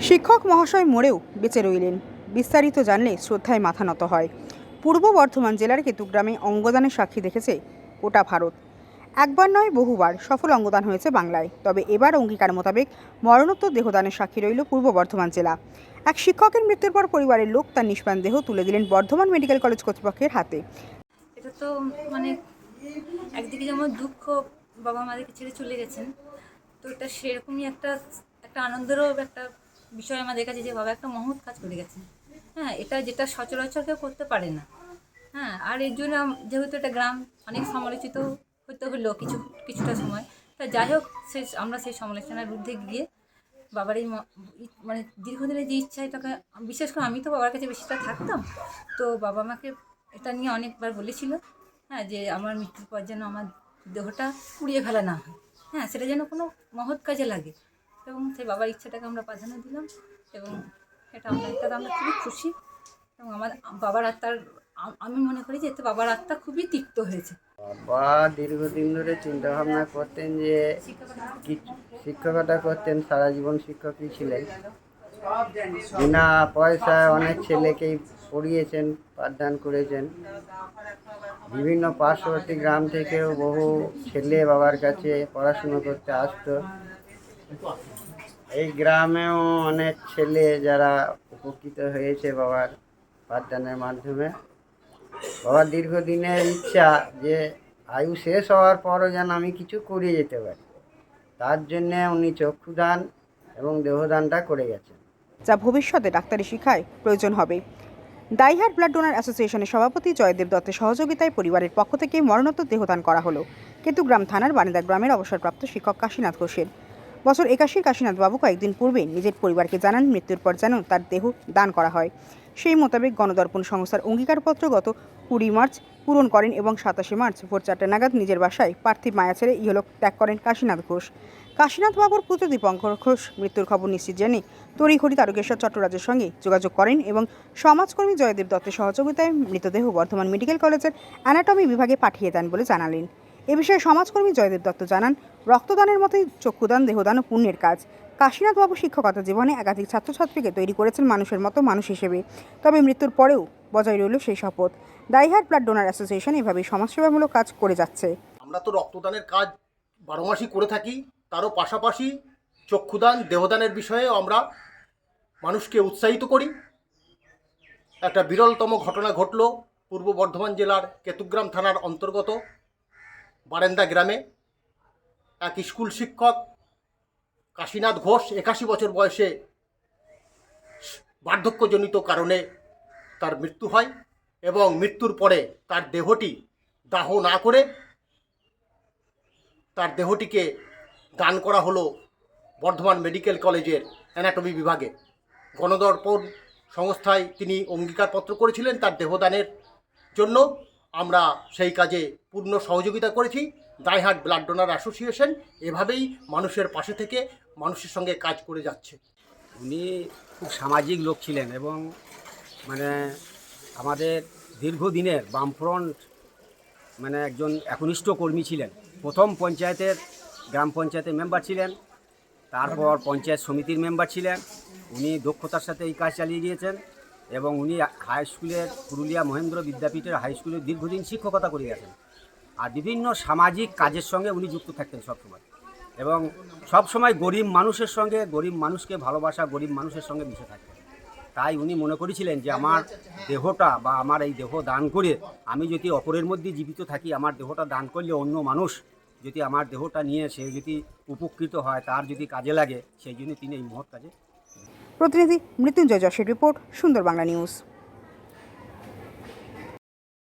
শিক্ষক মহাশয় মরেও বেঁচে রইলেন। বিস্তারিত জানলে শ্রদ্ধায় মাথা নত হয়। পূর্ব বর্ধমান জেলার কেতুগ্রামে অঙ্গদানের সাক্ষী দেখেছে গোটা ভারত। একবার নয় বহুবার সফল অঙ্গদান হয়েছে বাংলায়। তবে এবার অঙ্গীকার মোতাবেক মরণোত্তর দেহদানের সাক্ষী রইল পূর্ব বর্ধমান জেলা। এক শিক্ষকের মৃত্যুর পর পরিবারের লোক তার নিষ্প্রাণ দেহ তুলে দিলেন বর্ধমান মেডিকেল কলেজ কর্তৃপক্ষের হাতে। এটা তো মানে একদিকে যেমন দুঃখ, বাবা আমাদেরকে ছেড়ে চলে গেছেন, তো এটা সেরকমই একটা একটা আনন্দেরও একটা বিষয় আমাদের কাছে যে বাবা একটা মহৎ কাজ করে গেছেন। হ্যাঁ, এটা যেটা সচরাচর কেউ করতে পারে না। হ্যাঁ, আর এর জন্য যেহেতু এটা গ্রাম অনেক সমালোচিত হতে হলো কিছুটা সময়, তা যাই হোক আমরা সেই সমালোচনার বিরুদ্ধে গিয়ে বাবার এই মানে দীর্ঘদিনের যে ইচ্ছা, এটাকে বিশেষ করে আমি তো বাবার কাছে বেশিটা থাকতাম, তো বাবা আমাকে এটা নিয়ে অনেকবার বলেছিল, হ্যাঁ, যে আমার মৃত্যুর পর যেন আমার দেহটা পুড়িয়ে ফেলা না হয়, হ্যাঁ, সেটা যেন কোনো মহৎ কাজে লাগে। এবং সেই বাবার ইচ্ছাটাকে আমরা প্রাধান্য দিলাম এবং এটাতে আমরা খুবই খুশি। এবং আমার বাবার আত্মার আমি মনে করি যে এতে বাবার আত্মা খুবই তৃপ্ত হয়েছে। বাবা দীর্ঘদিন ধরে চিন্তা ভাবনা করতেন যে শিক্ষকতা করতেন, সারা জীবন শিক্ষকই ছিলেন। বিনা পয়সায় অনেক ছেলেকেই পড়িয়েছেন, পাঠদান করেছেন। বিভিন্ন পার্শ্ববর্তী গ্রাম থেকেও বহু ছেলে বাবার কাছে পড়াশুনো করতে আসতো। এই গ্রামেও অনেক ছেলে যারা উপকৃত হয়েছে বাবার পাঠদানের মাধ্যমে। বাবার দীর্ঘদিনের ইচ্ছা যে আয়ু শেষ হওয়ার পরও যেন আমি কিছু করে যেতে পারি, তার জন্যে উনি চক্ষুদান এবং দেহদানটা করে গেছেন, যা ভবিষ্যতে ডাক্তারি শিক্ষায় প্রয়োজন হবে। ডাইহার্ট ব্লাড ডোনার অ্যাসোসিয়েশনের সভাপতি জয়দেব দত্তের সহযোগিতায় পরিবারের পক্ষ থেকে মরণোত্তর দেহদান করা হলো কেতুগ্রাম থানার বানেদা গ্রামের অবসরপ্রাপ্ত শিক্ষক কাশীনাথ ঘোষের। বছর 81 কাশীনাথ বাবু কয়েকদিন পূর্বে নিজের পরিবারকে জানান মৃত্যুর পর যেন তার দেহ দান করা হয়। সেই মোতাবেক গণদর্পণ সংস্থার অঙ্গীকারপত্র গত 20 মার্চ পূরণ করেন এবং 27 মার্চ ভোর 4টে নাগাদ নিজের বাসায় পার্থিব মায়া ছেড়ে ইহলোক ত্যাগ করেন কাশীনাথ ঘোষ। কাশীনাথ বাবুর পুত্র দীপঙ্কর ঘোষ মৃত্যুর খবর নিশ্চিত জেনে তড়িঘড়ি তারকেশ্বর চট্টরাজের সঙ্গে যোগাযোগ করেন এবং সমাজকর্মী জয়দেব দত্তের সহযোগিতায় মৃতদেহ বর্ধমান মেডিকেল কলেজের অ্যানাটমি বিভাগে পাঠিয়ে দেন বলে জানালেন। এ বিষয়ে সমাজকর্মী জয়দেব দত্ত জানান, রক্তদানের মতোই চক্ষুদান দেহদান ও পুণ্যের কাজ। কাশীনাথ বাবু শিক্ষকতা জীবনে একাধিক ছাত্রছাত্রীকে তৈরি করেছেন মানুষের মতো মানুষ হিসেবে। তবে মৃত্যুর পরেও বজায় রইল সেই শপথ। ডাইহার্ট ব্লাড ডোনার অ্যাসোসিয়েশন এভাবেই সমাজসেবামূলক কাজ করে যাচ্ছে। আমরা তো রক্তদানের কাজ 12 মাসই করে থাকি, তারও পাশাপাশি চক্ষুদান দেহদানের বিষয়ে আমরা মানুষকে উৎসাহিত করি। একটা বিরলতম ঘটনা ঘটল পূর্ব বর্ধমান জেলার কেতুগ্রাম থানার অন্তর্গত বারেন্দা গ্রামে। এক স্কুল শিক্ষক কাশীনাথ ঘোষ 81 বছর বয়সে বার্ধক্যজনিত কারণে তার মৃত্যু হয় এবং মৃত্যুর পরে তার দেহটি দাহ না করে তার দেহটিকে দান করা হলো বর্ধমান মেডিকেল কলেজের অ্যানাটমি বিভাগে। গণদর্পণ সংস্থায় তিনি অঙ্গীকারপত্র করেছিলেন তার দেহদানের জন্য। আমরা সেই কাজে পূর্ণ সহযোগিতা করেছি। ডাইহার্ট ব্লাড ডোনার অ্যাসোসিয়েশন এভাবেই মানুষের পাশে থেকে মানুষের সঙ্গে কাজ করে যাচ্ছে। উনি খুব সামাজিক লোক ছিলেন এবং আমাদের দীর্ঘদিনের বামফ্রন্ট একজন একনিষ্ঠ কর্মী ছিলেন। প্রথম গ্রাম পঞ্চায়েতের মেম্বার ছিলেন, তারপর পঞ্চায়েত সমিতির মেম্বার ছিলেন। উনি দক্ষতার সাথে এই কাজ চালিয়ে গিয়েছেন এবং উনি হাই স্কুলের পুরুলিয়া মহেন্দ্র বিদ্যাপীঠের হাই স্কুলের দীর্ঘদিন শিক্ষকতা করে গেছেন। আর বিভিন্ন সামাজিক কাজের সঙ্গে উনি যুক্ত থাকতেন সবসময় এবং সবসময় গরিব মানুষের সঙ্গে, গরিব মানুষকে ভালোবাসা, গরিব মানুষের সঙ্গে মিশে থাকতেন। তাই উনি মনে করেছিলেন যে আমার দেহটা বা আমার এই দেহ দান করে আমি যদি অপরের মধ্যে জীবিত থাকি, আমার দেহটা দান করলে অন্য মানুষ যদি আমার দেহটা নিয়ে সে যদি উপকৃত হয়, তার যদি কাজে লাগে, সেই জন্য তিনি এই মহৎ কাজে। প্রতিনিধি মৃত্যুঞ্জয় যশের রিপোর্ট, সুন্দর বাংলা নিউজ।